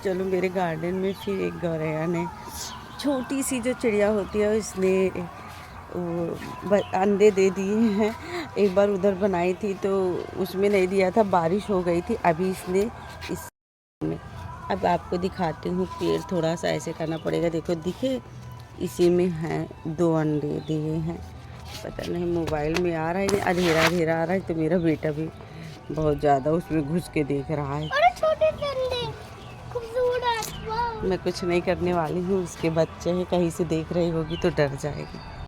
चलो मेरे गार्डन में फिर एक गौरैया ने छोटी सी जो चिड़िया होती है इसने अंडे दे दिए हैं। एक बार उधर बनाई थी तो उसमें नहीं दिया था, बारिश हो गई थी। अभी इसने इस में, अब आपको दिखाती हूँ। पेड़ थोड़ा सा ऐसे करना पड़ेगा, देखो दिखे, इसी में हैं 2 अंडे दिए हैं। पता नहीं मोबाइल में आ रहा है नहीं, अंधेरा अंधेरा आ रहा है तो मेरा बेटा भी बहुत ज़्यादा उसमें घुस के देख रहा है। अरे छोटे से अंडे खूबसूरत, वाह। मैं कुछ नहीं करने वाली हूँ, उसके बच्चे हैं, कहीं से देख रही होगी तो डर जाएगी।